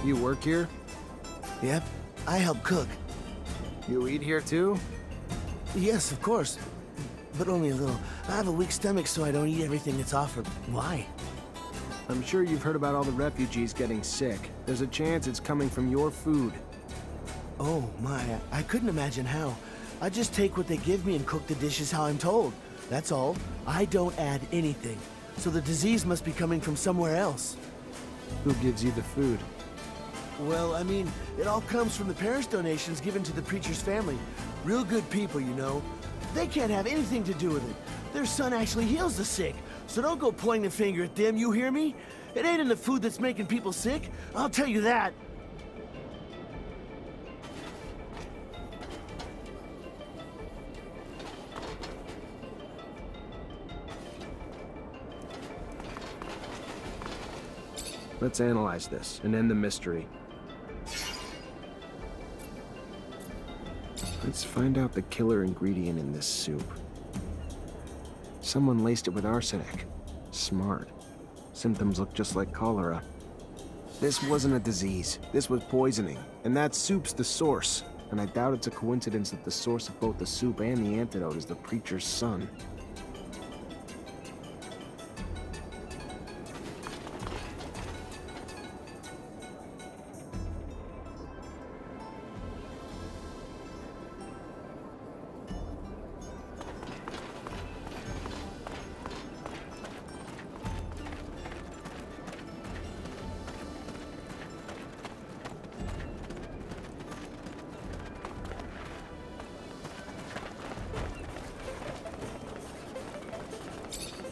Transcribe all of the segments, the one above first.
You work here? Yep, I help cook. You eat here too? Yes, of course. But only a little. I have a weak stomach, so I don't eat everything that's offered. Why? I'm sure you've heard about all the refugees getting sick. There's a chance it's coming from your food. Oh my, I couldn't imagine how. I just take what they give me and cook the dishes how I'm told. That's all. I don't add anything. So the disease must be coming from somewhere else. Who gives you the food? Well, I mean, it all comes from the parish donations given to the preacher's family. Real good people, you know. They can't have anything to do with it. Their son actually heals the sick. So don't go pointing a finger at them, you hear me? It ain't in the food that's making people sick. I'll tell you that. Let's analyze this and end the mystery. Let's find out the killer ingredient in this soup. Someone laced it with arsenic. Smart. Symptoms look just like cholera. This wasn't a disease. This was poisoning. And that soup's the source. And I doubt it's a coincidence that the source of both the soup and the antidote is the preacher's son.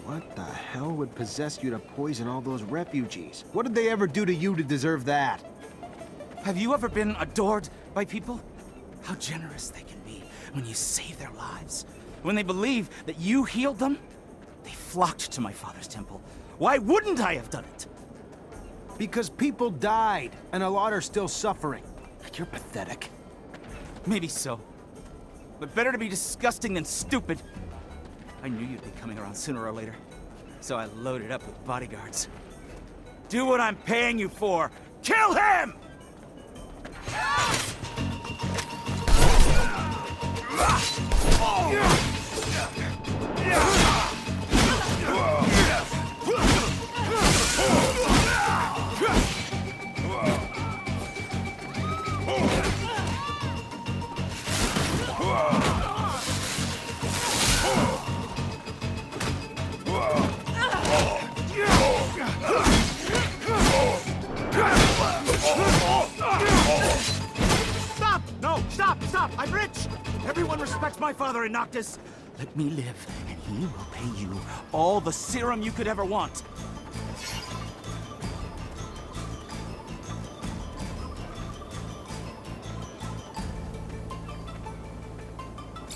What the hell would possess you to poison all those refugees? What did they ever do to you to deserve that? Have you ever been adored by people? How generous they can be when you save their lives. When they believe that you healed them, they flocked to my father's temple. Why wouldn't I have done it? Because people died, and a lot are still suffering. You're pathetic. Maybe so. But better to be disgusting than stupid. I knew you'd be coming around sooner or later, so I loaded up with bodyguards. Do what I'm paying you for! Kill him! Stop! No, stop! I'm rich! Everyone respects my father in Noctis. Let me live, and he will pay you all the serum you could ever want.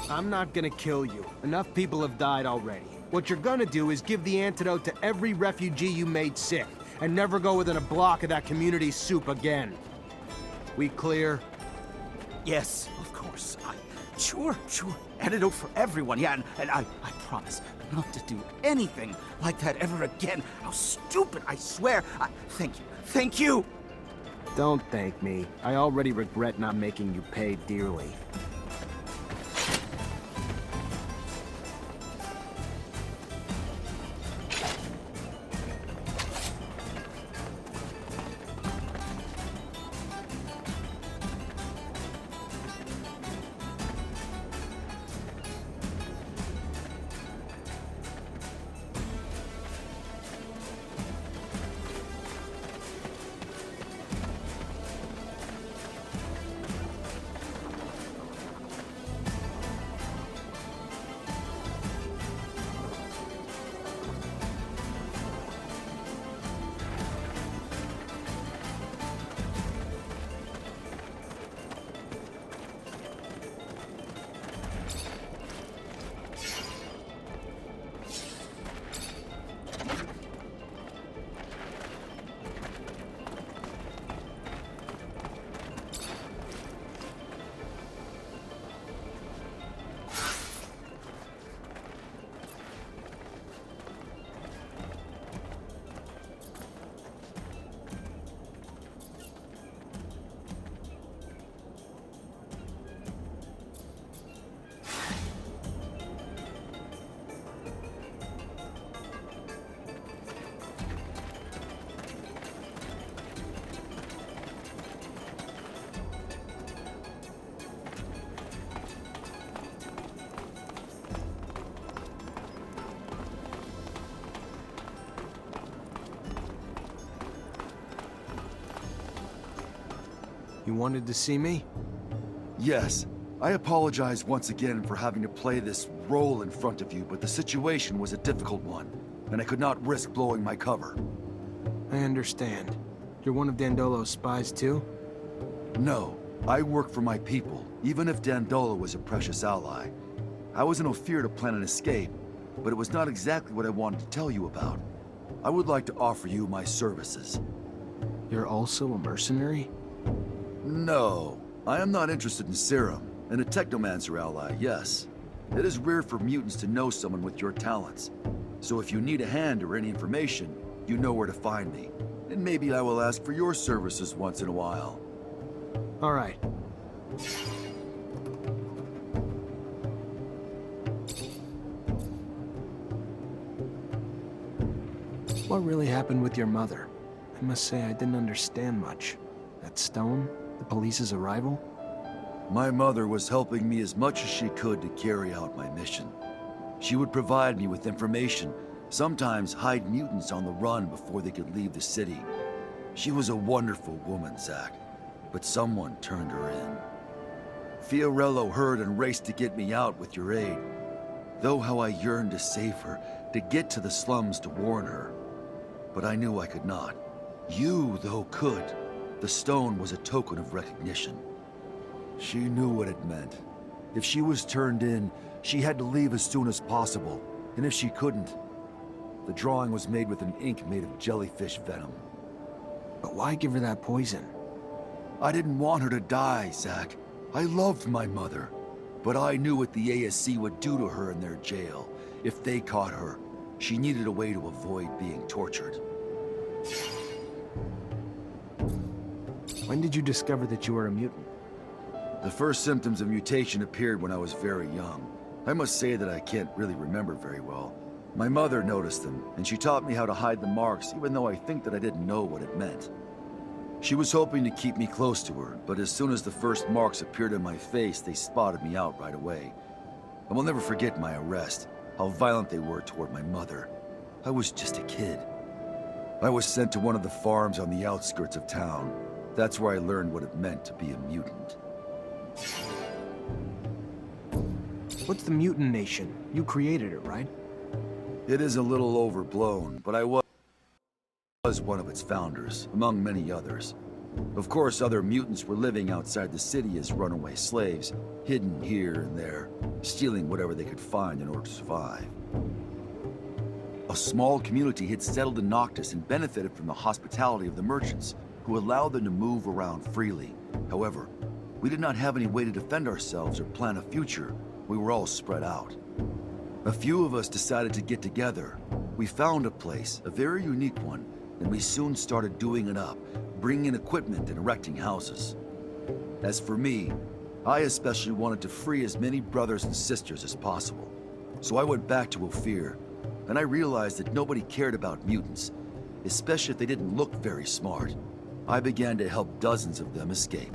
I'm not gonna kill you. Enough people have died already. What you're gonna do is give the antidote to every refugee you made sick, and never go within a block of that community soup again. We clear? Yes, of course. Sure. Antidote for everyone, yeah, and I promise not to do anything like that ever again. How stupid, I swear. Thank you. Don't thank me. I already regret not making you pay dearly. You wanted to see me? Yes. I apologize once again for having to play this role in front of you, but the situation was a difficult one, and I could not risk blowing my cover. I understand. You're one of Dandolo's spies too? No, I work for my people, even if Dandolo was a precious ally. I was in Ophir to plan an escape, but it was not exactly what I wanted to tell you about. I would like to offer you my services. You're also a mercenary? No, I am not interested in serum. And a Technomancer ally, yes. It is rare for mutants to know someone with your talents. So if you need a hand or any information, you know where to find me. And maybe I will ask for your services once in a while. All right. What really happened with your mother? I must say I didn't understand much. That stone? The police's arrival? My mother was helping me as much as she could to carry out my mission. She would provide me with information, sometimes hide mutants on the run before they could leave the city. She was a wonderful woman, Zach, but someone turned her in. Fiorello heard and raced to get me out with your aid. Though how I yearned to save her, to get to the slums to warn her. But I knew I could not. You, though, could. The stone was a token of recognition. She knew what it meant. If she was turned in, she had to leave as soon as possible. And if she couldn't, the drawing was made with an ink made of jellyfish venom. But why give her that poison? I didn't want her to die, Zach. I loved my mother. But I knew what the ASC would do to her in their jail. If they caught her, she needed a way to avoid being tortured. When did you discover that you were a mutant? The first symptoms of mutation appeared when I was very young. I must say that I can't really remember very well. My mother noticed them, and she taught me how to hide the marks, even though I think that I didn't know what it meant. She was hoping to keep me close to her, but as soon as the first marks appeared on my face, they spotted me out right away. I will never forget my arrest, how violent they were toward my mother. I was just a kid. I was sent to one of the farms on the outskirts of town. That's where I learned what it meant to be a mutant. What's the Mutant Nation? You created it, right? It is a little overblown, but I was one of its founders, among many others. Of course, other mutants were living outside the city as runaway slaves, hidden here and there, stealing whatever they could find in order to survive. A small community had settled in Noctis and benefited from the hospitality of the merchants, who allowed them to move around freely. However, we did not have any way to defend ourselves or plan a future. We were all spread out. A few of us decided to get together. We found a place, a very unique one, and we soon started doing it up, bringing in equipment and erecting houses. As for me, I especially wanted to free as many brothers and sisters as possible. So I went back to Ophir, and I realized that nobody cared about mutants, especially if they didn't look very smart. I began to help dozens of them escape.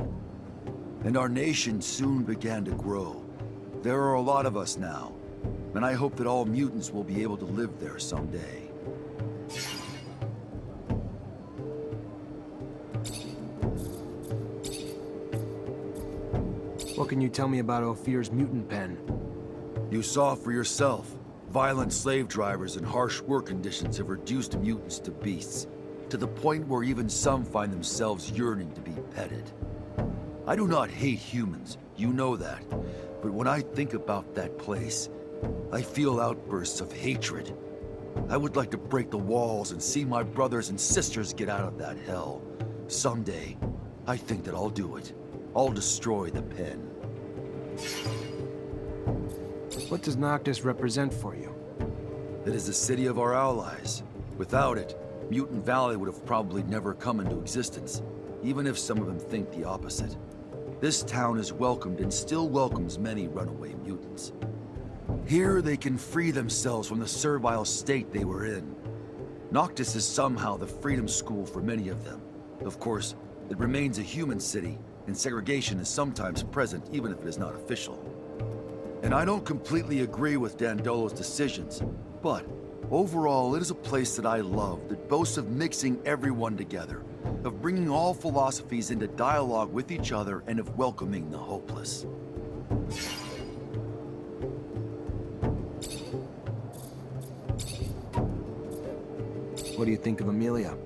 And our nation soon began to grow. There are a lot of us now, and I hope that all mutants will be able to live there someday. What can you tell me about Ophir's mutant pen? You saw for yourself. Violent slave drivers and harsh work conditions have reduced mutants to beasts, to the point where even some find themselves yearning to be petted. I do not hate humans, you know that, but when I think about that place, I feel outbursts of hatred. I would like to break the walls and see my brothers and sisters get out of that hell. Someday, I think that I'll do it. I'll destroy the pen. What does Noctis represent for you? It is the city of our allies. Without it, Mutant Valley would have probably never come into existence, even if some of them think the opposite. This town is welcomed and still welcomes many runaway mutants. Here they can free themselves from the servile state they were in. Noctis is somehow the freedom school for many of them. Of course, it remains a human city, and segregation is sometimes present even if it is not official. And I don't completely agree with Dandolo's decisions, but overall it is a place that I love that boasts of mixing everyone together. of bringing all philosophies into dialogue with each other and of welcoming the hopeless. What do you think of Amelia?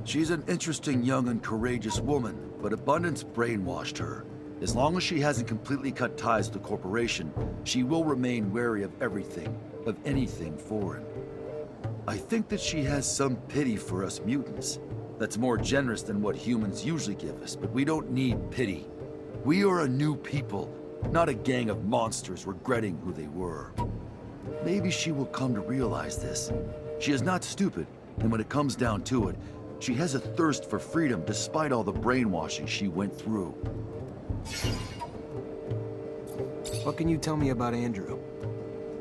She's an interesting young and courageous woman, but abundance brainwashed her. As long as she hasn't completely cut ties with the corporation, she will remain wary of everything, of anything foreign. I think that she has some pity for us mutants. That's more generous than what humans usually give us, but we don't need pity. We are a new people, not a gang of monsters regretting who they were. Maybe she will come to realize this. She is not stupid, and when it comes down to it, she has a thirst for freedom despite all the brainwashing she went through. What can you tell me about Andrew?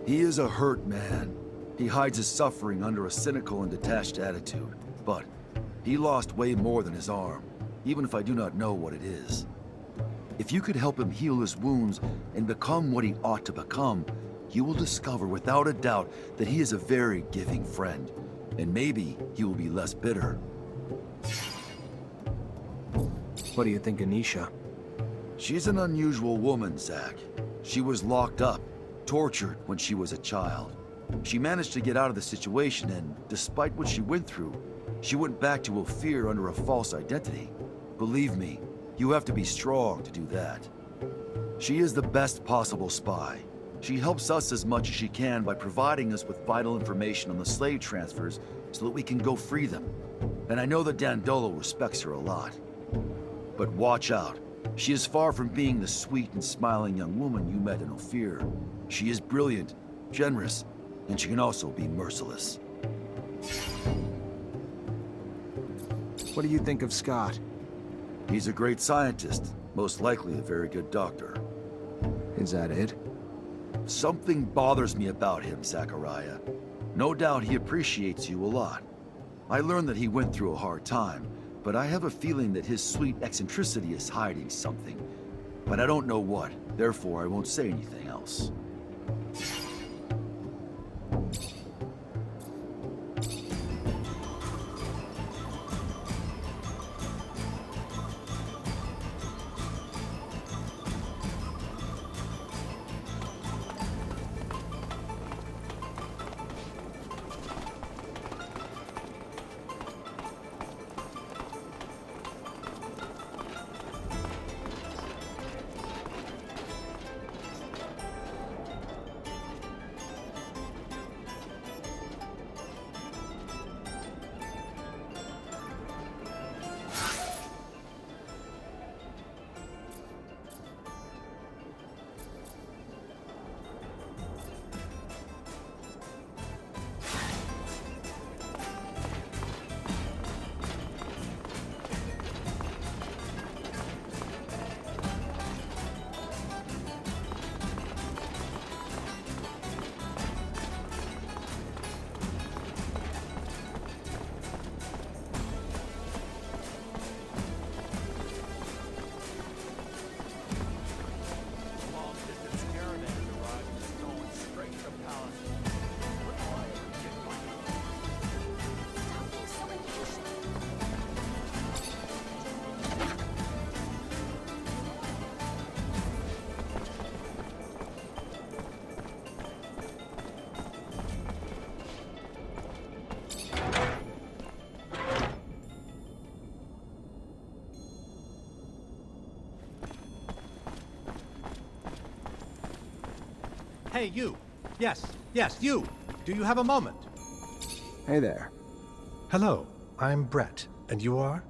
He is a hurt man. He hides his suffering under a cynical and detached attitude. But he lost way more than his arm, even if I do not know what it is. If you could help him heal his wounds and become what he ought to become, you will discover without a doubt that he is a very giving friend. And maybe he will be less bitter. What do you think of Nisha? She's an unusual woman, Zach. She was locked up, tortured when she was a child. She managed to get out of the situation, and despite what she went through, she went back to Ophir under a false identity. Believe me, you have to be strong to do that. She is the best possible spy. She helps us as much as she can by providing us with vital information on the slave transfers so that we can go free them. And I know that Dandolo respects her a lot. But watch out. She is far from being the sweet and smiling young woman you met in Ophir. She is brilliant, generous, and she can also be merciless. What do you think of Scott? He's a great scientist, most likely a very good doctor. Is that it? Something bothers me about him, Zachariah. No doubt he appreciates you a lot. I learned that he went through a hard time, but I have a feeling that his sweet eccentricity is hiding something. But I don't know what, therefore I won't say anything else. Hey, you. Yes, you. Do you have a moment? Hey there. Hello, I'm Brett, and you are?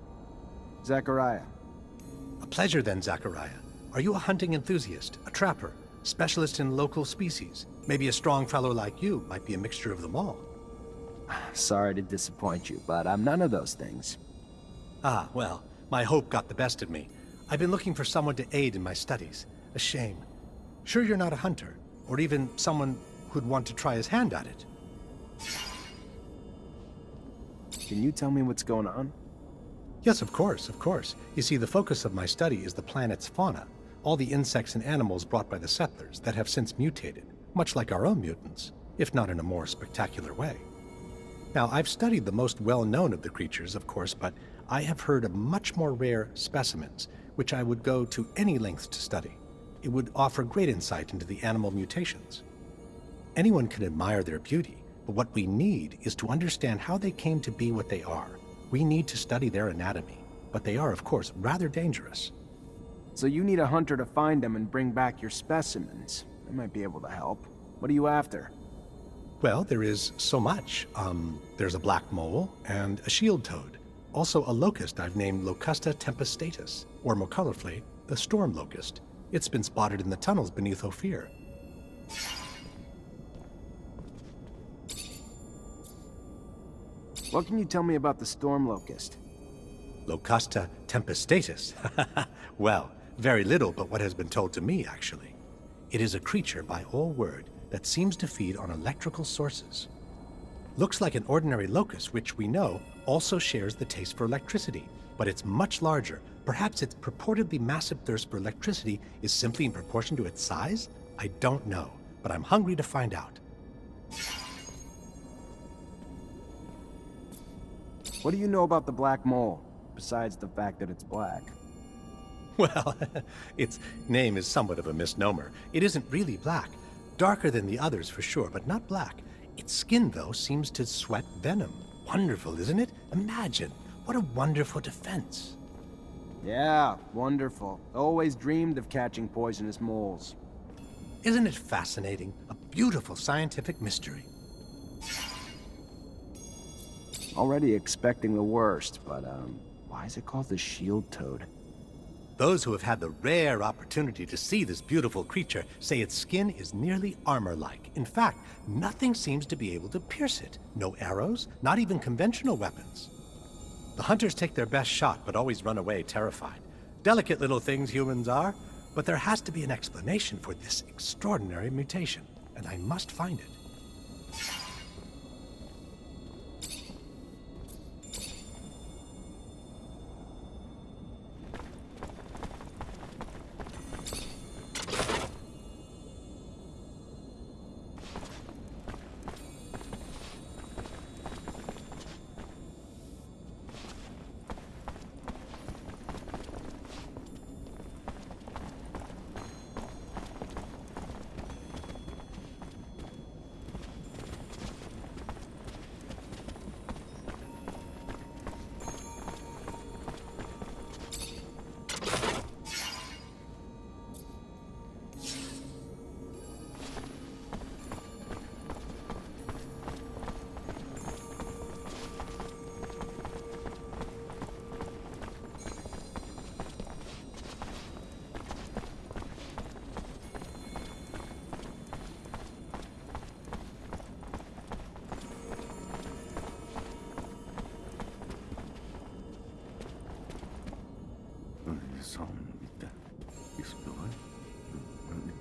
Zachariah. A pleasure then, Zachariah. Are you a hunting enthusiast, a trapper, specialist in local species? Maybe a strong fellow like you might be a mixture of them all. Sorry to disappoint you, but I'm none of those things. Ah, well, my hope got the best of me. I've been looking for someone to aid in my studies. A shame. Sure you're not a hunter, or even someone who'd want to try his hand at it. Can you tell me what's going on? Yes, of course, of course. You see, the focus of my study is the planet's fauna, all the insects and animals brought by the settlers that have since mutated, much like our own mutants, if not in a more spectacular way. Now, I've studied the most well-known of the creatures, of course, but I have heard of much more rare specimens, which I would go to any lengths to study. It would offer great insight into the animal mutations. Anyone can admire their beauty, but what we need is to understand how they came to be what they are. We need to study their anatomy, but they are, of course, rather dangerous. So you need a hunter to find them and bring back your specimens. I might be able to help. What are you after? Well, there is so much. There's a black mole and a shield toad. Also a locust I've named Locusta tempestatus, or more colorfully, the storm locust. It's been spotted in the tunnels beneath Ophir. What can you tell me about the storm locust? Locusta tempestatus? Well, very little but what has been told to me, actually. It is a creature, by all word, that seems to feed on electrical sources. Looks like an ordinary locust, which we know also shares the taste for electricity, but it's much larger. Perhaps its purportedly massive thirst for electricity is simply in proportion to its size? I don't know, but I'm hungry to find out. What do you know about the black mole, besides the fact that it's black? Well, its name is somewhat of a misnomer. It isn't really black. Darker than the others for sure, but not black. Its skin, though, seems to sweat venom. Wonderful, isn't it? Imagine. What a wonderful defense. Yeah, wonderful. Always dreamed of catching poisonous moles. Isn't it fascinating? A beautiful scientific mystery. Already expecting the worst, but, why is it called the shield toad? Those who have had the rare opportunity to see this beautiful creature say its skin is nearly armor-like. In fact, nothing seems to be able to pierce it. No arrows, not even conventional weapons. The hunters take their best shot, but always run away terrified. Delicate little things humans are, but there has to be an explanation for this extraordinary mutation, and I must find it.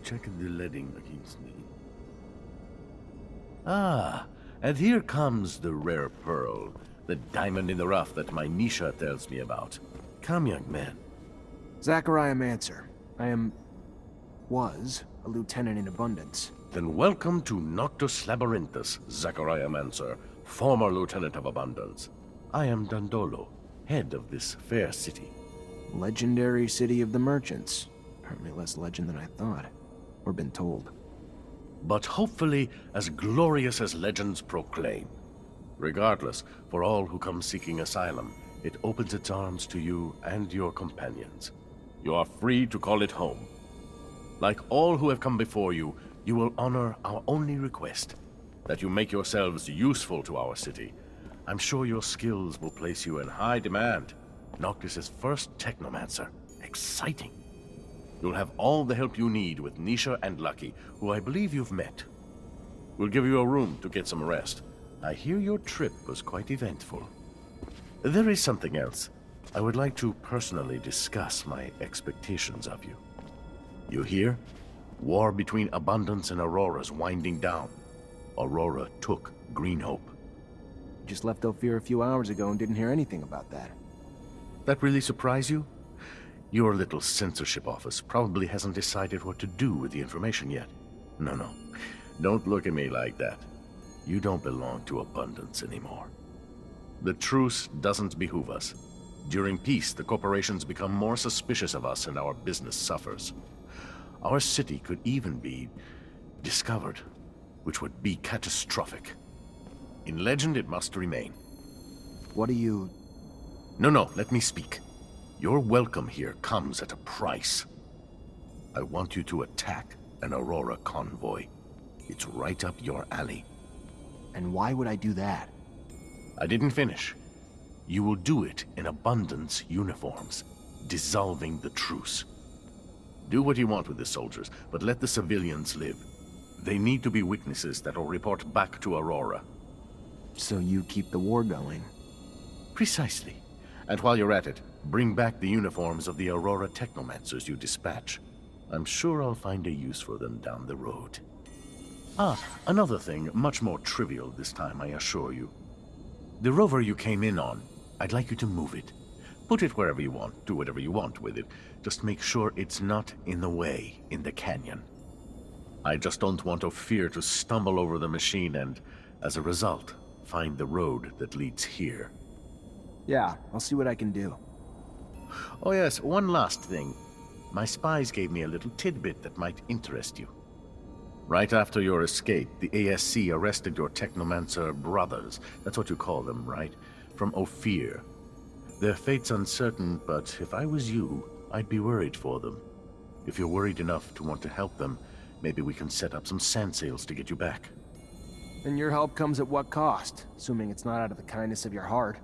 Check the leading against me. Ah, and here comes the rare pearl, the diamond in the rough that my Nisha tells me about. Come, young man. Захария Mансер. was a lieutenant in abundance. Then welcome to Noctus Labyrinthus, Захария Mансер, former lieutenant of abundance. I am Dandolo, head of this fair city. Legendary city of the merchants. Apparently less legend than I thought. Or been told. But hopefully as glorious as legends proclaim. Regardless, for all who come seeking asylum, it opens its arms to you and your companions. You are free to call it home. Like all who have come before you, you will honor our only request, that you make yourselves useful to our city. I'm sure your skills will place you in high demand. Noctis' first Technomancer. Exciting. You'll have all the help you need with Nisha and Lucky, who I believe you've met. We'll give you a room to get some rest. I hear your trip was quite eventful. There is something else. I would like to personally discuss my expectations of you. You hear? War between Abundance and Aurora's winding down. Aurora took Green Hope. Just left Ophir a few hours ago and didn't hear anything about that. That really surprise you? Your little censorship office probably hasn't decided what to do with the information yet. No. Don't look at me like that. You don't belong to Abundance anymore. The truce doesn't behoove us. During peace, the corporations become more suspicious of us and our business suffers. Our city could even be discovered, which would be catastrophic. In legend, it must remain. What do you... No, let me speak. Your welcome here comes at a price. I want you to attack an Aurora convoy. It's right up your alley. And why would I do that? I didn't finish. You will do it in abundance uniforms, dissolving the truce. Do what you want with the soldiers, but let the civilians live. They need to be witnesses that will report back to Aurora. So you keep the war going? Precisely. And while you're at it, bring back the uniforms of the Aurora Technomancers you dispatch. I'm sure I'll find a use for them down the road. Another thing, much more trivial this time, I assure you. The rover you came in on, I'd like you to move it. Put it wherever you want, do whatever you want with it. Just make sure it's not in the way in the canyon. I just don't want Ophir to stumble over the machine and, as a result, find the road that leads here. Yeah, I'll see what I can do. Oh yes, one last thing. My spies gave me a little tidbit that might interest you. Right after your escape, the ASC arrested your Technomancer brothers. That's what you call them, right? From Ophir. Their fate's uncertain, but if I was you, I'd be worried for them. If you're worried enough to want to help them, maybe we can set up some sand sails to get you back. And your help comes at what cost? Assuming it's not out of the kindness of your heart.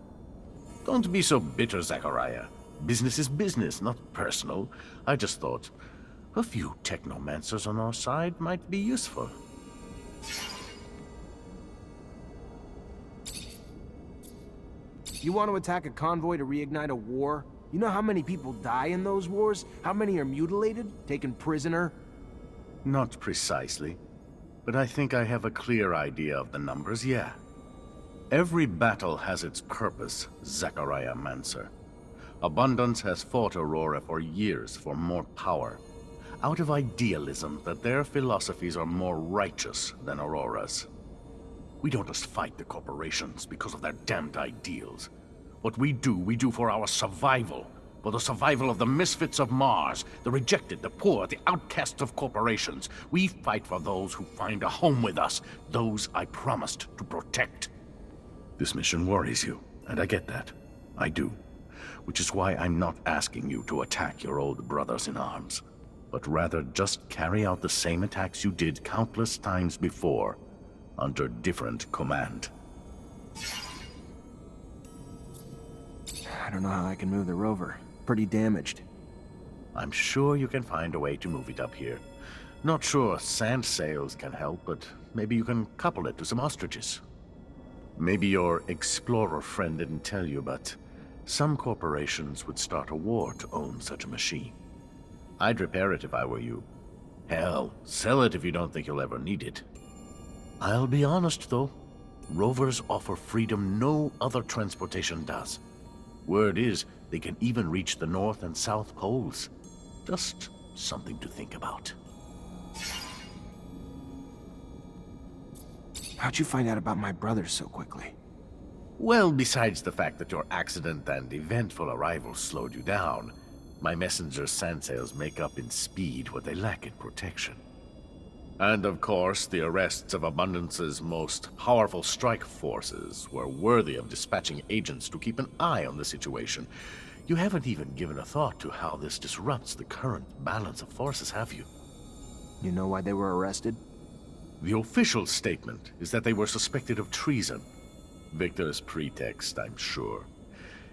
Don't be so bitter, Zachariah. Business is business, not personal. I just thought a few Technomancers on our side might be useful. You want to attack a convoy to reignite a war? You know how many people die in those wars? How many are mutilated, taken prisoner? Not precisely, but I think I have a clear idea of the numbers, yeah. Every battle has its purpose, Захария Мансер. Abundance has fought Aurora for years for more power, out of idealism that their philosophies are more righteous than Aurora's. We don't just fight the corporations because of their damned ideals. What we do for our survival, for the survival of the misfits of Mars, the rejected, the poor, the outcasts of corporations. We fight for those who find a home with us, those I promised to protect. This mission worries you, and I get that. I do. Which is why I'm not asking you to attack your old brothers in arms, but rather just carry out the same attacks you did countless times before, under different command. I don't know how I can move the rover. Pretty damaged. I'm sure you can find a way to move it up here. Not sure sand sails can help, but maybe you can couple it to some ostriches. Maybe your explorer friend didn't tell you, but some corporations would start a war to own such a machine. I'd repair it if I were you. Hell, sell it if you don't think you'll ever need it. I'll be honest, though. Rovers offer freedom no other transportation does. Word is, they can even reach the North and South Poles. Just something to think about. How'd you find out about my brothers so quickly? Well, besides the fact that your accident and eventful arrival slowed you down, my messenger's sand sails make up in speed what they lack in protection. And of course, the arrests of Abundance's most powerful strike forces were worthy of dispatching agents to keep an eye on the situation. You haven't even given a thought to how this disrupts the current balance of forces, have you? You know why they were arrested? The official statement is that they were suspected of treason. Victor's pretext, I'm sure.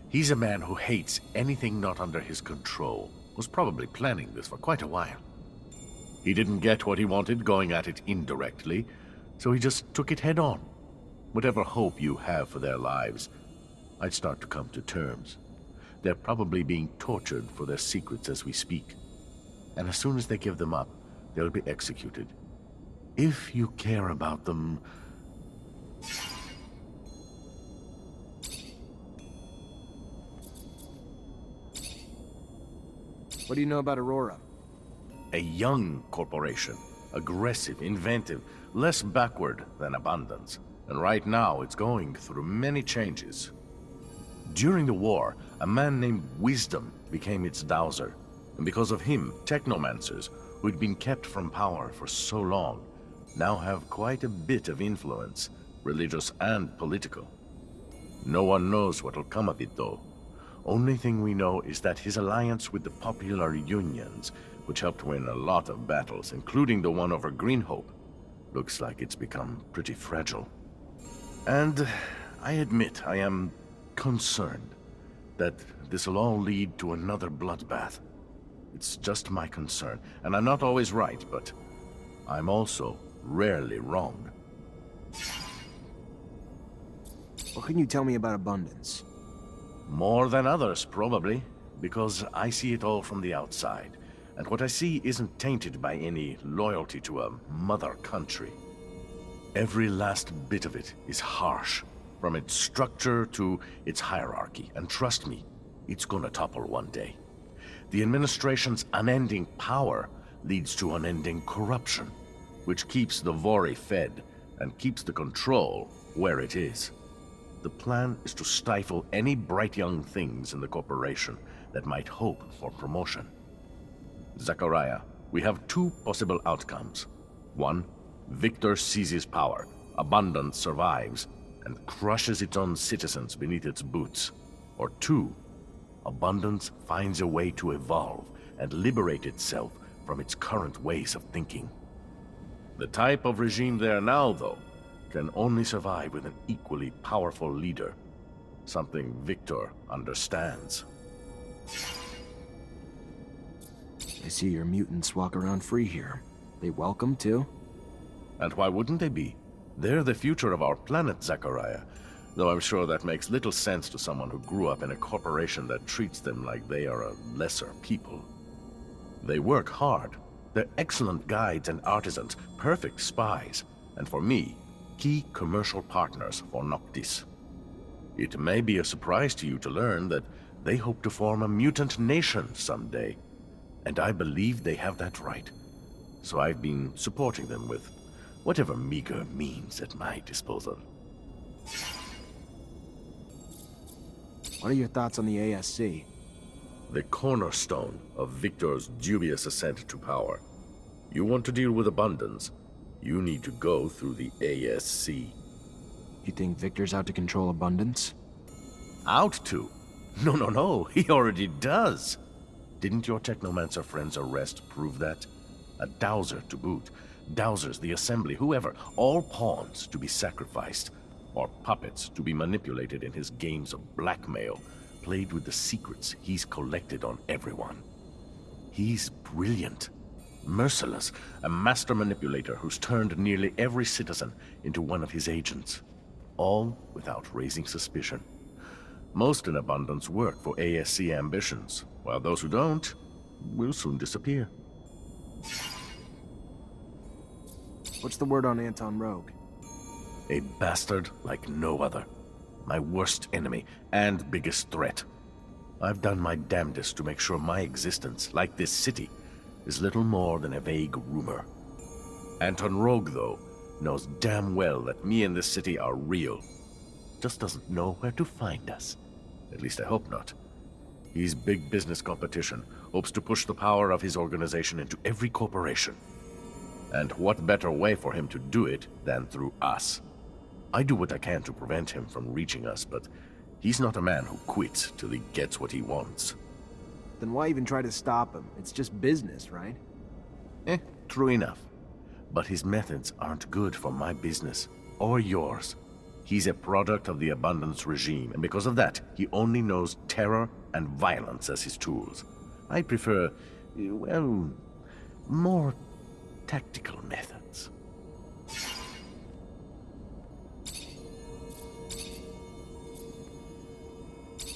He's a man who hates anything not under his control. Was probably planning this for quite a while. He didn't get what he wanted going at it indirectly, so he just took it head on. Whatever hope you have for their lives, I'd start to come to terms. They're probably being tortured for their secrets as we speak. And as soon as they give them up, they'll be executed. If you care about them... What do you know about Aurora? A young corporation. Aggressive, inventive, less backward than Abundance. And right now, it's going through many changes. During the war, a man named Wisdom became its dowser, and because of him, Technomancers, who'd been kept from power for so long, now have quite a bit of influence, religious and political. No one knows what'll come of it, though. Only thing we know is that his alliance with the popular unions, which helped win a lot of battles, including the one over Greenhope, looks like it's become pretty fragile. And I admit I am concerned that this'll all lead to another bloodbath. It's just my concern, and I'm not always right, but I'm also rarely wrong. What can you tell me about abundance? More than others, probably, because I see it all from the outside, and what I see isn't tainted by any loyalty to a mother country. Every last bit of it is harsh, from its structure to its hierarchy, and trust me, it's gonna topple one day. The administration's unending power leads to unending corruption, which keeps the Vori fed and keeps the control where it is. The plan is to stifle any bright young things in the corporation that might hope for promotion. Zachariah, we have two possible outcomes. One, Victor seizes power, abundance survives, and crushes its own citizens beneath its boots. Or two, abundance finds a way to evolve and liberate itself from its current ways of thinking. The type of regime there now, though, can only survive with an equally powerful leader. Something Victor understands. I see your mutants walk around free here. They welcome, too? And why wouldn't they be? They're the future of our planet, Zachariah. Though I'm sure that makes little sense to someone who grew up in a corporation that treats them like they are a lesser people. They work hard. They're excellent guides and artisans, perfect spies, and for me, key commercial partners for Noctis. It may be a surprise to you to learn that they hope to form a mutant nation someday, and I believe they have that right. So I've been supporting them with whatever meager means at my disposal. What are your thoughts on the ASC? The cornerstone of Victor's dubious ascent to power. You want to deal with abundance, you need to go through the ASC. You think Victor's out to control abundance? Out to? No, he already does. Didn't your Technomancer friend's arrest prove that? A dowser to boot. Dowsers, the assembly, whoever, all pawns to be sacrificed, or puppets to be manipulated in his games of blackmail, played with the secrets he's collected on everyone. He's brilliant, merciless, a master manipulator who's turned nearly every citizen into one of his agents, all without raising suspicion. Most in abundance work for ASC ambitions, while those who don't will soon disappear. What's the word on Anton Rogue? A bastard like no other. My worst enemy and biggest threat. I've done my damnedest to make sure my existence, like this city, is little more than a vague rumor. Anton Rogue, though, knows damn well that me and this city are real. Just doesn't know where to find us. At least I hope not. He's big business competition, hopes to push the power of his organization into every corporation. And what better way for him to do it than through us? I do what I can to prevent him from reaching us, but he's not a man who quits till he gets what he wants. Then why even try to stop him? It's just business, right? True enough. But his methods aren't good for my business, or yours. He's a product of the abundance regime, and because of that, he only knows terror and violence as his tools. I prefer, well, more tactical methods.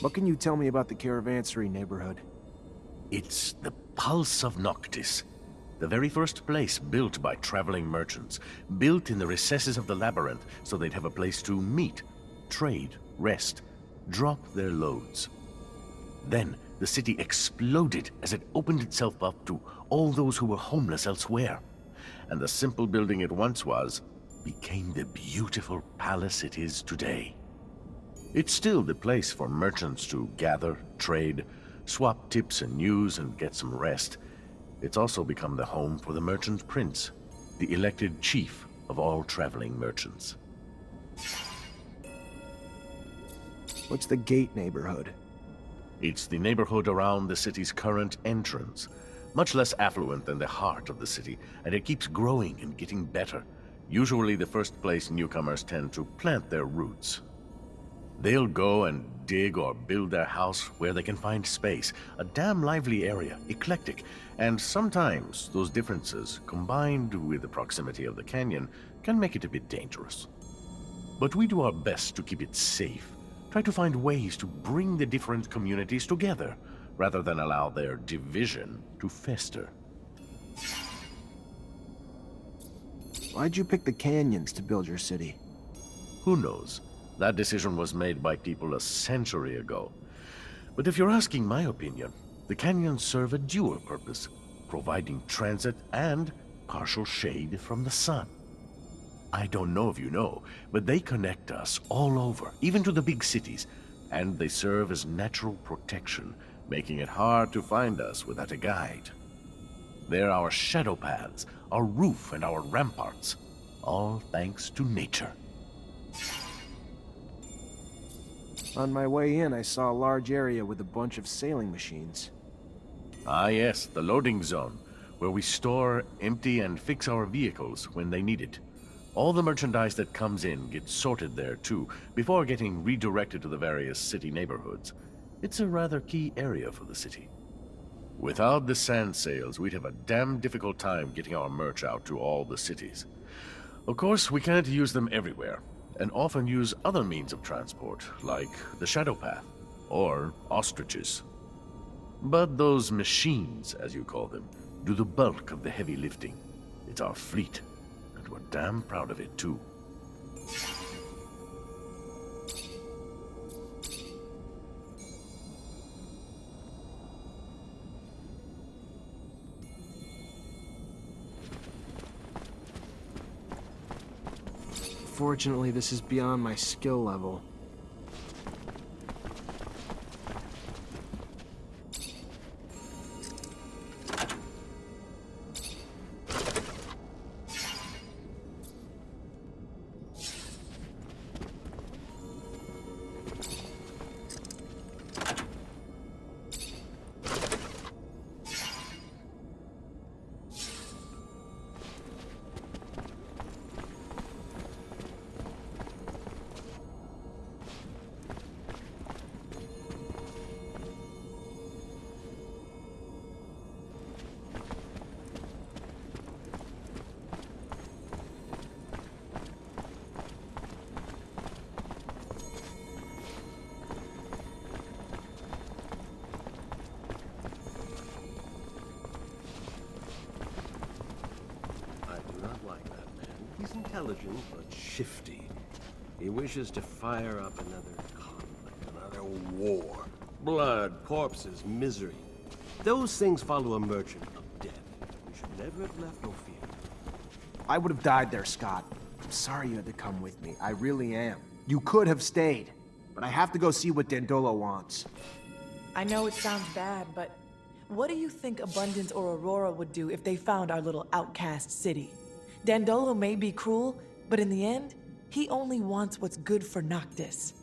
What can you tell me about the Caravansary neighborhood? It's the pulse of Noctis. The very first place built by traveling merchants, built in the recesses of the labyrinth so they'd have a place to meet, trade, rest, drop their loads. Then the city exploded as it opened itself up to all those who were homeless elsewhere. And the simple building it once was became the beautiful palace it is today. It's still the place for merchants to gather, trade, swap tips and news, and get some rest. It's also become the home for the merchant prince, the elected chief of all traveling merchants. What's the Gate neighborhood? It's the neighborhood around the city's current entrance. Much less affluent than the heart of the city, and it keeps growing and getting better. Usually the first place newcomers tend to plant their roots. They'll go and dig or build their house where they can find space. A damn lively area, eclectic, and sometimes those differences, combined with the proximity of the canyon, can make it a bit dangerous. But we do our best to keep it safe. Try to find ways to bring the different communities together, rather than allow their division to fester. Why'd you pick the canyons to build your city? Who knows? That decision was made by people a century ago. But if you're asking my opinion, the canyons serve a dual purpose, providing transit and partial shade from the sun. I don't know if you know, but they connect us all over, even to the big cities, and they serve as natural protection, making it hard to find us without a guide. They're our shadow paths, our roof and our ramparts, all thanks to nature. On my way in, I saw a large area with a bunch of sailing machines. Ah yes, the loading zone, where we store, empty, and fix our vehicles when they need it. All the merchandise that comes in gets sorted there too, before getting redirected to the various city neighborhoods. It's a rather key area for the city. Without the sand sails, we'd have a damn difficult time getting our merch out to all the cities. Of course, we can't use them everywhere, and often use other means of transport, like the Shadow Path, or ostriches. But those machines, as you call them, do the bulk of the heavy lifting. It's our fleet, and we're damn proud of it too. Fortunately, this is beyond my skill level. He's intelligent, but shifty. He wishes to fire up another conflict, another war. Blood, corpses, misery. Those things follow a merchant of death. We should never have left no fear. I would have died there, Scott. I'm sorry you had to come with me. I really am. You could have stayed. But I have to go see what Dandolo wants. I know it sounds bad, but what do you think Abundance or Aurora would do if they found our little outcast city? Dandolo may be cruel, but in the end, he only wants what's good for Noctis.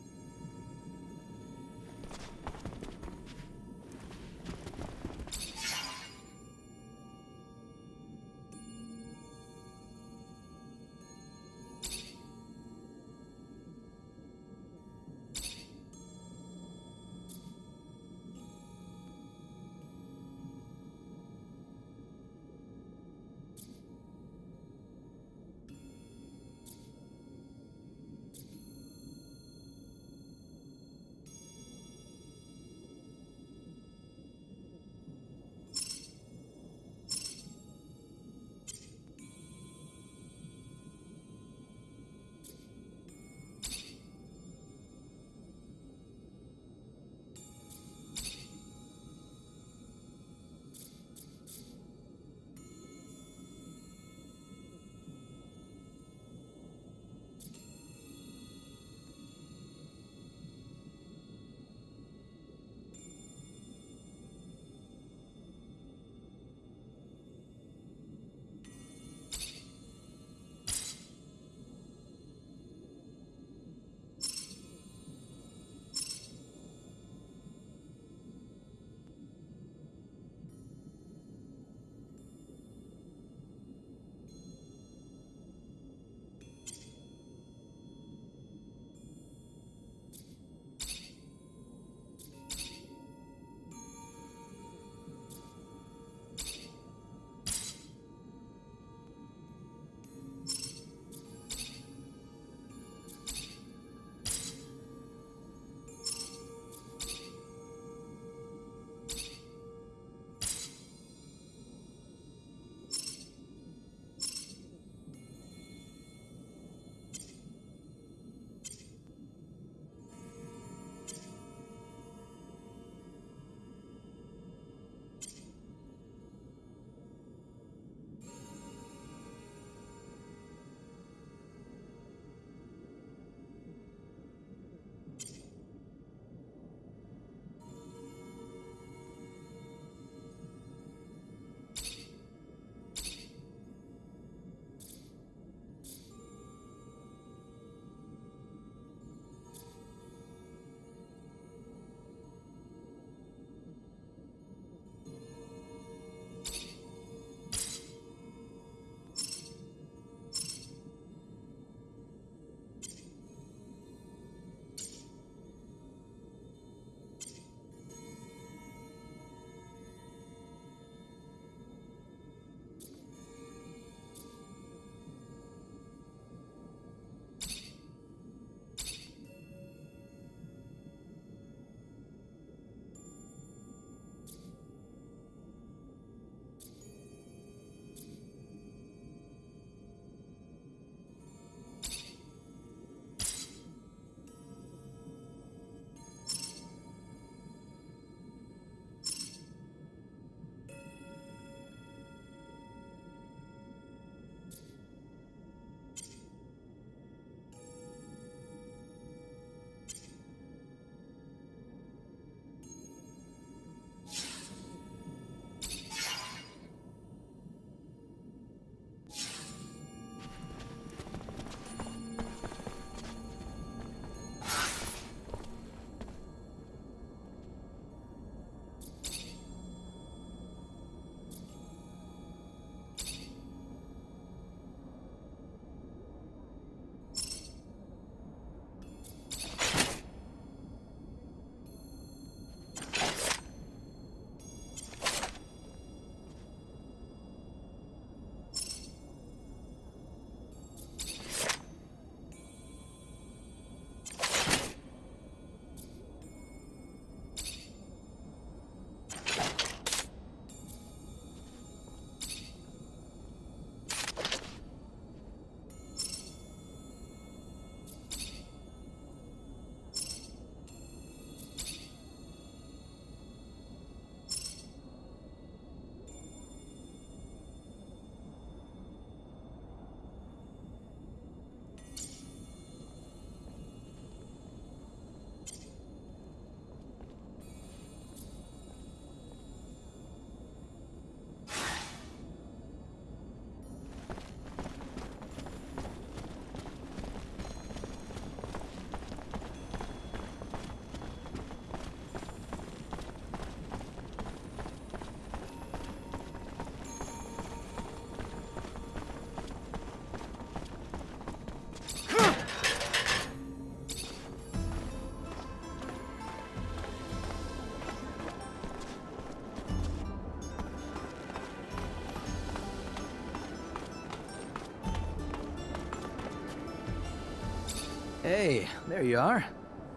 Hey, there you are.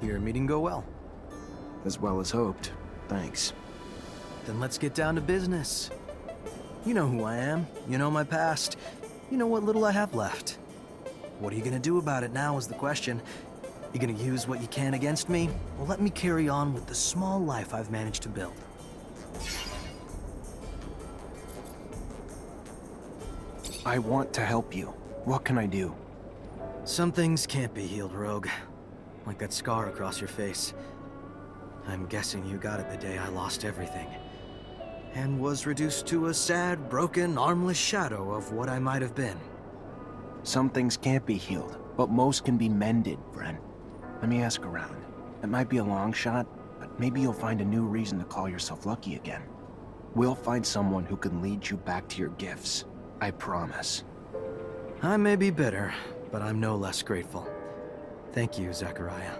Your meeting go well. As well as hoped. Thanks. Then let's get down to business. You know who I am, you know my past, you know what little I have left. What are you gonna do about it now is the question. You gonna use what you can against me, or let me carry on with the small life I've managed to build? I want to help you. What can I do? Some things can't be healed, Rogue. Like that scar across your face. I'm guessing you got it the day I lost everything. And was reduced to a sad, broken, armless shadow of what I might have been. Some things can't be healed, but most can be mended, friend. Let me ask around. It might be a long shot, but maybe you'll find a new reason to call yourself lucky again. We'll find someone who can lead you back to your gifts. I promise. I may be bitter, but I'm no less grateful. Thank you, Zachariah.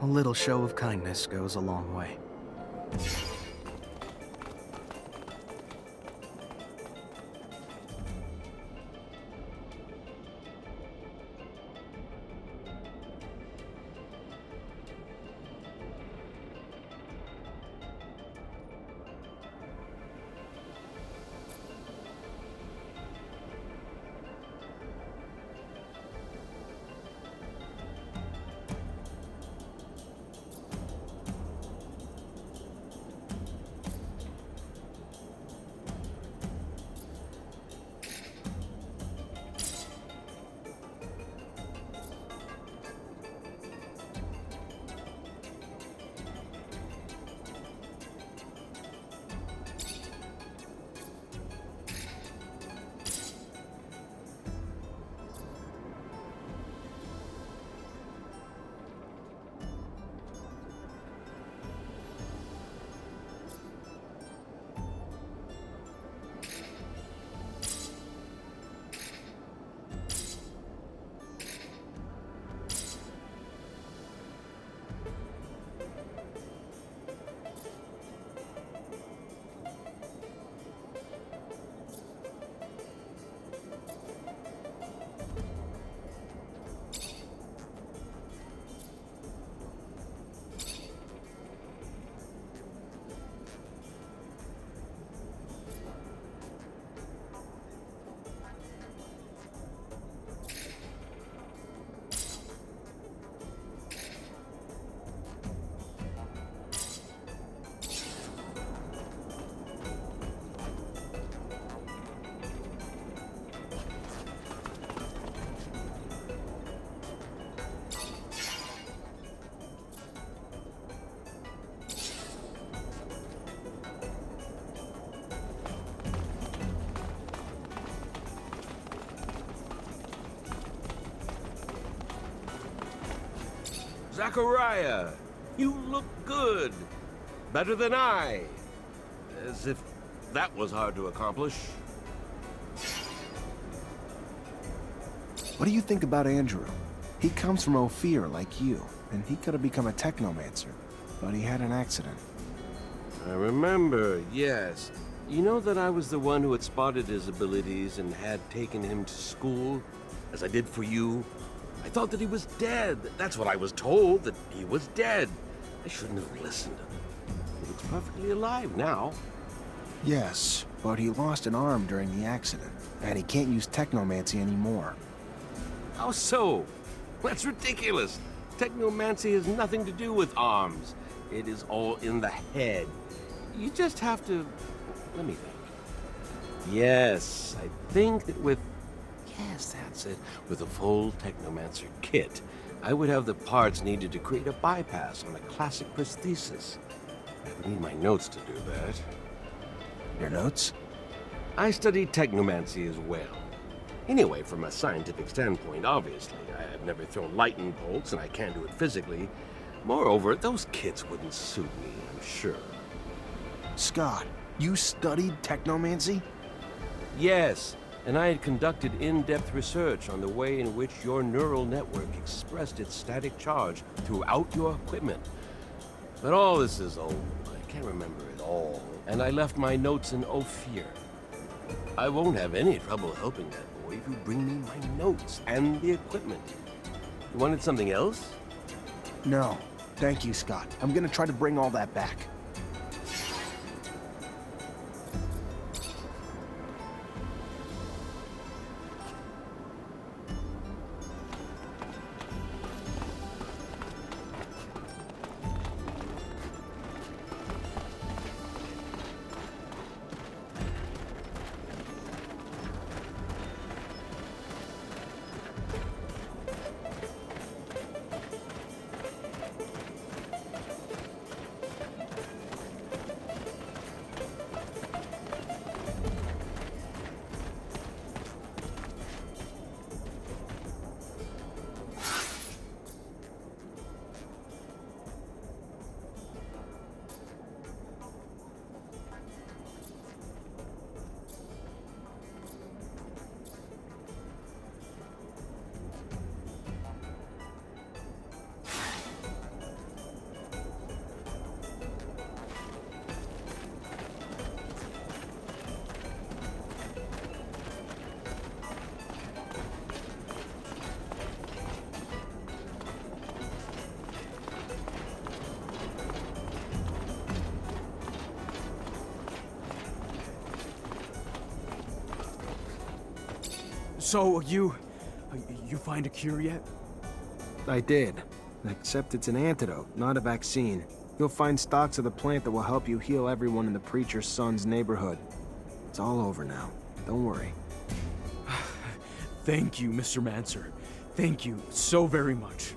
A little show of kindness goes a long way. Zachariah, you look good. Better than I. As if that was hard to accomplish. What do you think about Andrew? He comes from Ophir like you, and he could have become a Technomancer, but he had an accident. I remember, yes. You know that I was the one who had spotted his abilities and had taken him to school, as I did for you? I thought that he was dead. That's what I was told, that he was dead. I shouldn't have listened. He looks perfectly alive now. Yes, but he lost an arm during the accident, and he can't use Technomancy anymore. How so? That's ridiculous. Technomancy has nothing to do with arms. It is all in the head. You just have to... Let me think. Yes, I think that with... Yes, that's it. With a full Technomancer kit, I would have the parts needed to create a bypass on a classic prosthesis. I would need my notes to do that. Your notes? I studied Technomancy as well. Anyway, from a scientific standpoint, obviously. I have never thrown lightning bolts, and I can't do it physically. Moreover, those kits wouldn't suit me, I'm sure. Scott, you studied Technomancy? Yes, and I had conducted in-depth research on the way in which your neural network expressed its static charge throughout your equipment. But all this is old. I can't remember it all, and I left my notes in Ophir. I won't have any trouble helping that boy if you bring me my notes and the equipment. You wanted something else? No. Thank you, Scott. I'm gonna try to bring all that back. So, you find a cure yet? I did. Except it's an antidote, not a vaccine. You'll find stocks of the plant that will help you heal everyone in the preacher's son's neighborhood. It's all over now. Don't worry. Thank you, Mr. Manser. Thank you so very much.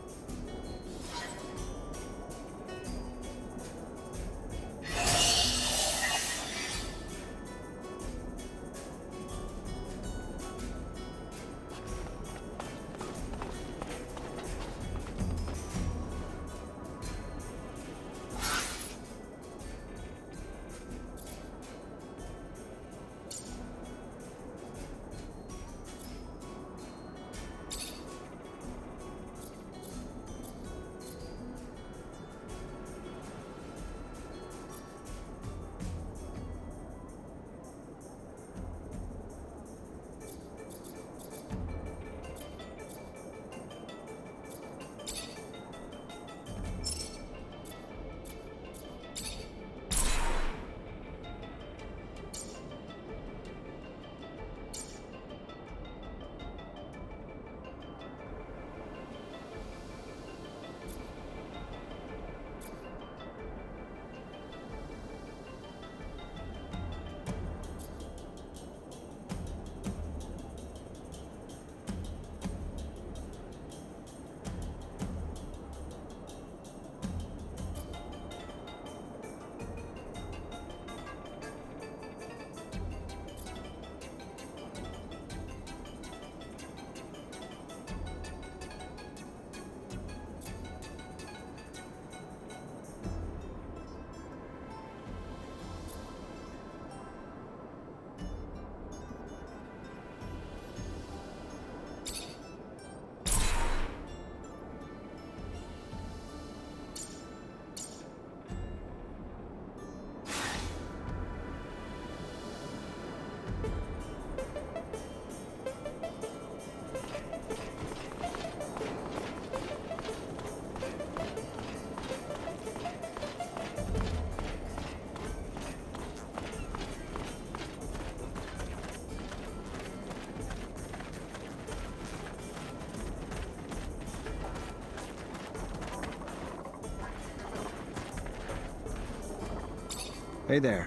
Hey there.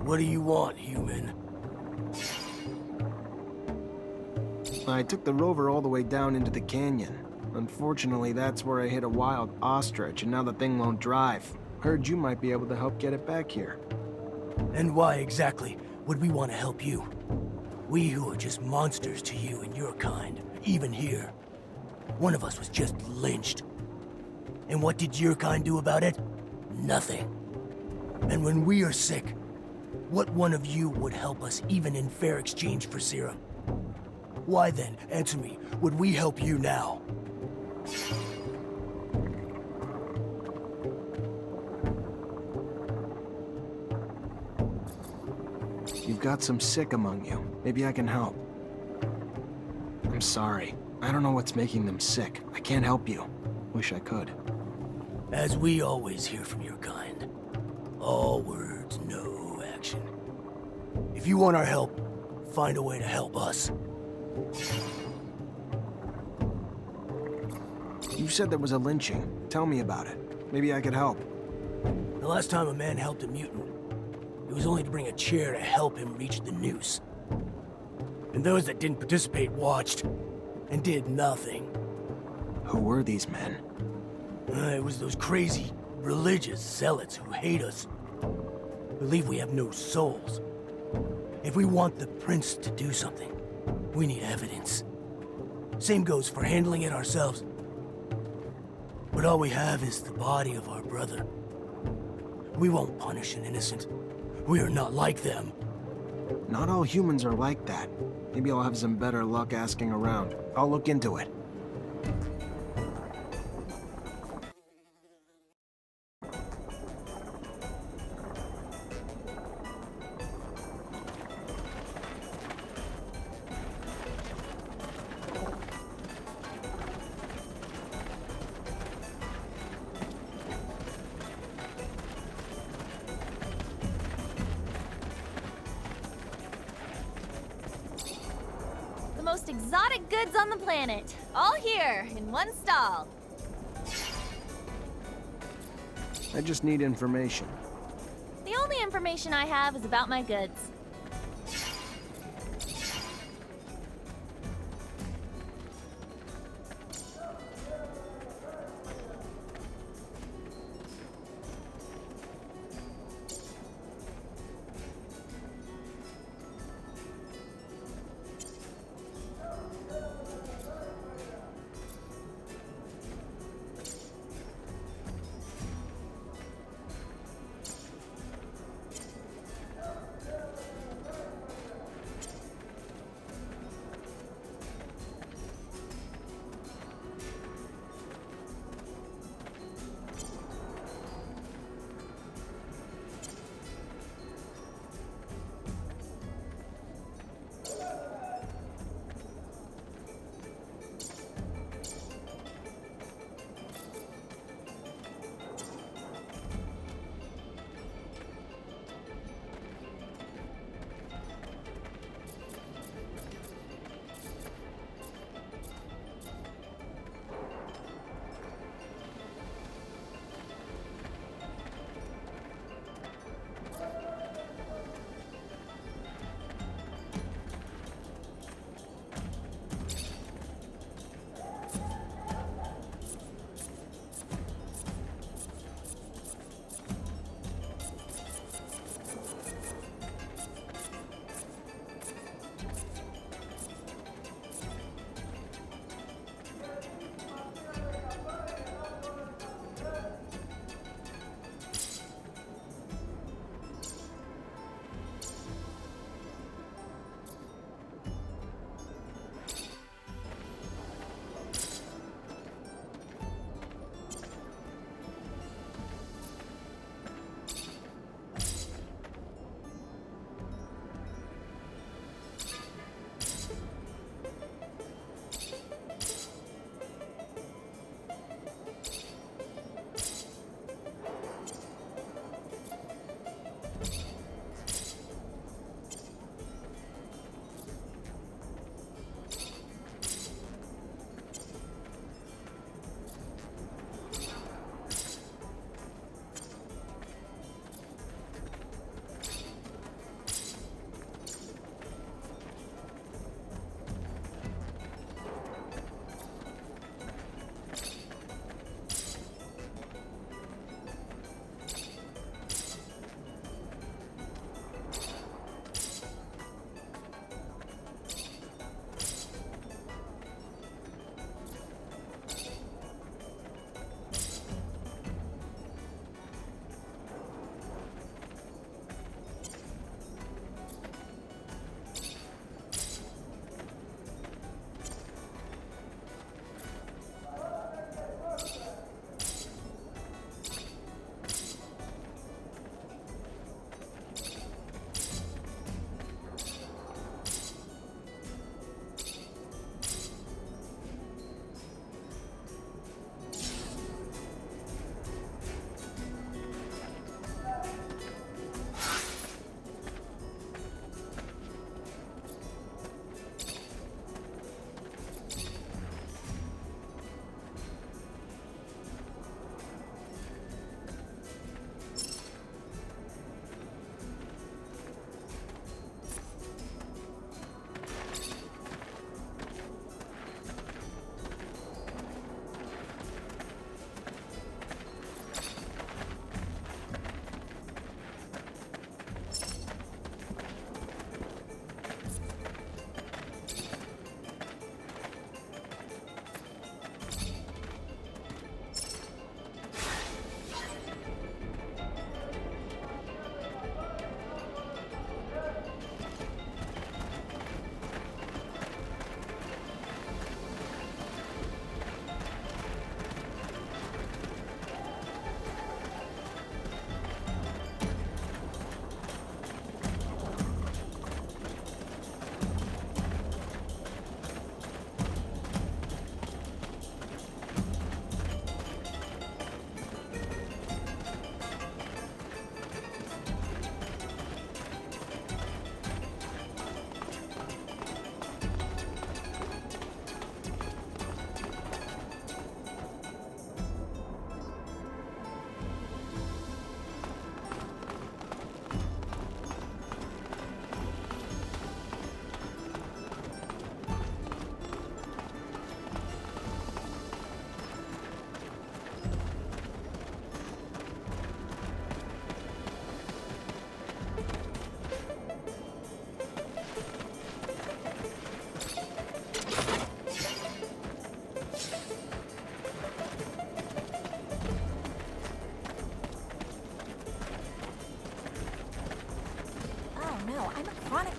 What do you want, human? I took the rover all the way down into the canyon. Unfortunately, that's where I hit a wild ostrich, and now the thing won't drive. Heard you might be able to help get it back here. And why exactly would we want to help you? We who are just monsters to you and your kind, even here. One of us was just lynched. And what did your kind do about it? Nothing. And when we are sick, what one of you would help us even in fair exchange for serum? Why then, answer me, would we help you now? You've got some sick among you. Maybe I can help. I'm sorry. I don't know what's making them sick. I can't help you. Wish I could. As we always hear from your kind. All words, no action. If you want our help, find a way to help us. You said there was a lynching. Tell me about it. Maybe I could help. The last time a man helped a mutant, it was only to bring a chair to help him reach the noose. And those that didn't participate watched and did nothing. Who were these men? It was those crazy, religious zealots who hate us. Believe we have no souls. If we want the prince to do something, we need evidence. Same goes for handling it ourselves. But all we have is the body of our brother. We won't punish an innocent. We are not like them. Not all humans are like that. Maybe I'll have some better luck asking around. I'll look into it. The most exotic goods on the planet. All here, in one stall. I just need information. The only information I have is about my goods.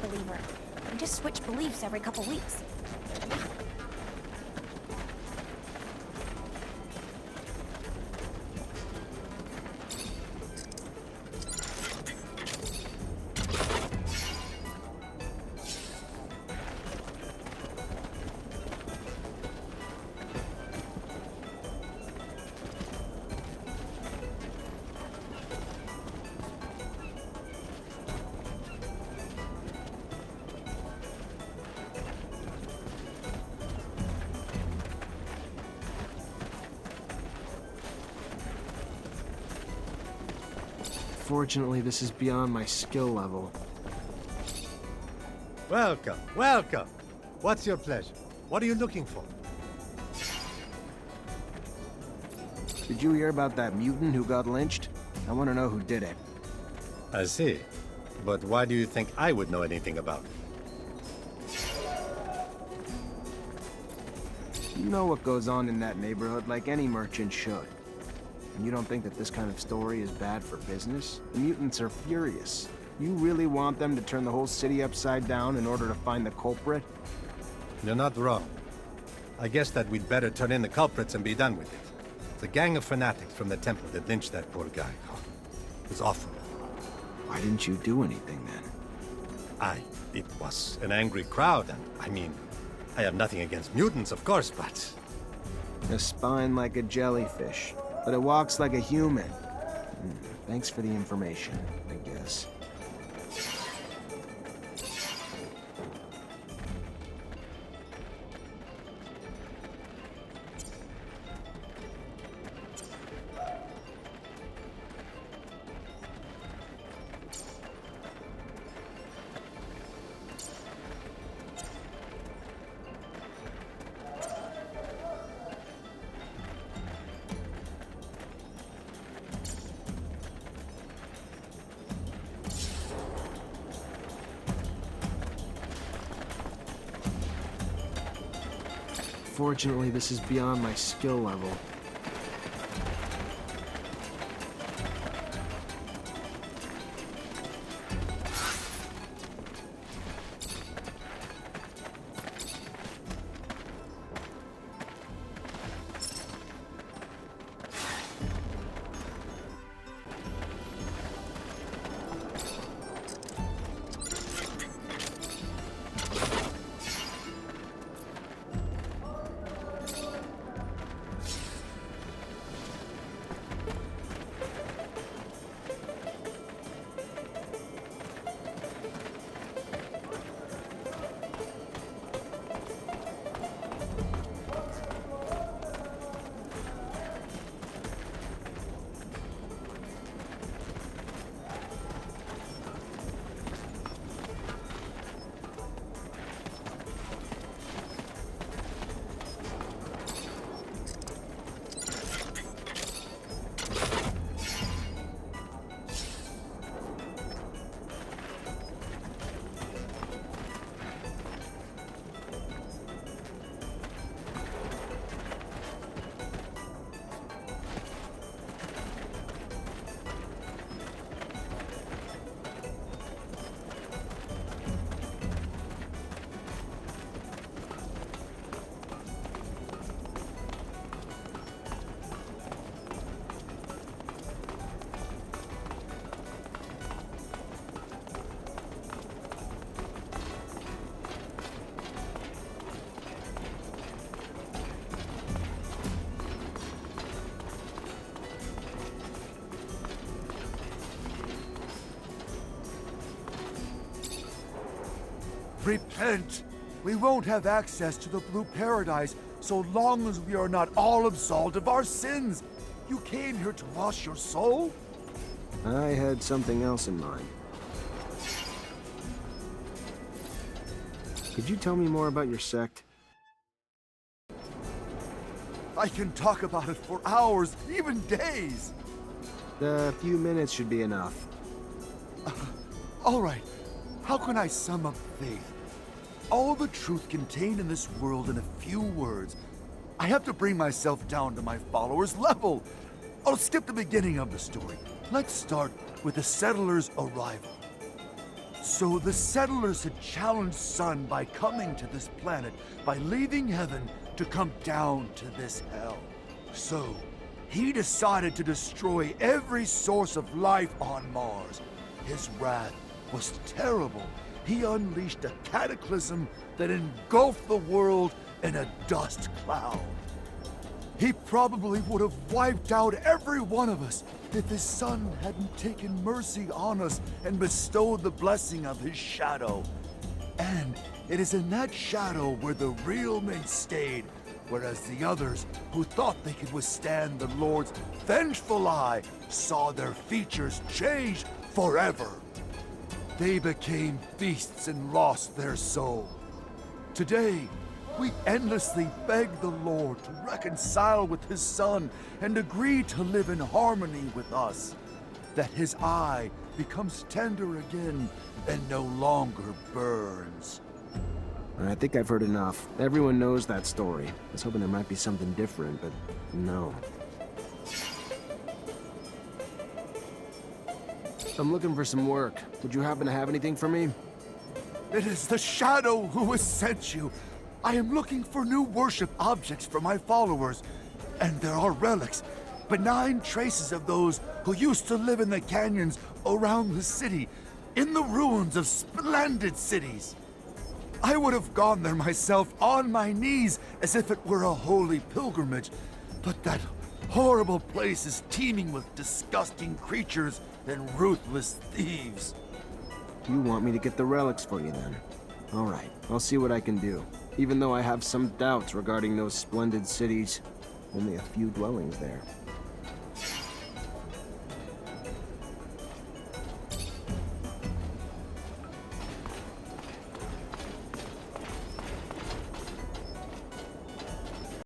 believer. I just switch beliefs every couple weeks. Fortunately, this is beyond my skill level. Welcome, welcome. What's your pleasure? What are you looking for? Did you hear about that mutant who got lynched? I want to know who did it. I see. But why do you think I would know anything about it? You know what goes on in that neighborhood like any merchant should. And you don't think that this kind of story is bad for business? The mutants are furious. You really want them to turn the whole city upside down in order to find the culprit? You're not wrong. I guess that we'd better turn in the culprits and be done with it. It's a gang of fanatics from the temple that lynched that poor guy. Oh, it was awful. Why didn't you do anything then? It was an angry crowd, and I mean, I have nothing against mutants, of course, but... A spine like a jellyfish, but it walks like a human. Thanks for the information, I guess. Fortunately, this is beyond my skill level. Repent! We won't have access to the Blue Paradise so long as we are not all absolved of our sins. You came here to wash your soul? I had something else in mind. Could you tell me more about your sect? I can talk about it for hours, even days. A few minutes should be enough. All right. How can I sum up faith? All the truth contained in this world in a few words. I have to bring myself down to my followers' level. I'll skip the beginning of the story. Let's start with the settlers' arrival. So the settlers had challenged Sun by coming to this planet, by leaving heaven to come down to this hell. So he decided to destroy every source of life on Mars. His wrath was terrible. He unleashed a cataclysm that engulfed the world in a dust cloud. He probably would have wiped out every one of us if his son hadn't taken mercy on us and bestowed the blessing of his shadow. And it is in that shadow where the real men stayed, whereas the others, who thought they could withstand the Lord's vengeful eye, saw their features change forever. They became beasts and lost their soul. Today, we endlessly beg the Lord to reconcile with his son and agree to live in harmony with us, that his eye becomes tender again and no longer burns. I think I've heard enough. Everyone knows that story. I was hoping there might be something different, but no. I'm looking for some work. Would you happen to have anything for me? It is the Shadow who has sent you. I am looking for new worship objects for my followers, and there are relics, benign traces of those who used to live in the canyons around the city, in the ruins of splendid cities. I would have gone there myself on my knees as if it were a holy pilgrimage, but that horrible place is teeming with disgusting creatures and ruthless thieves. You want me to get the relics for you then? All right, I'll see what I can do. Even though I have some doubts regarding those splendid cities, only a few dwellings there.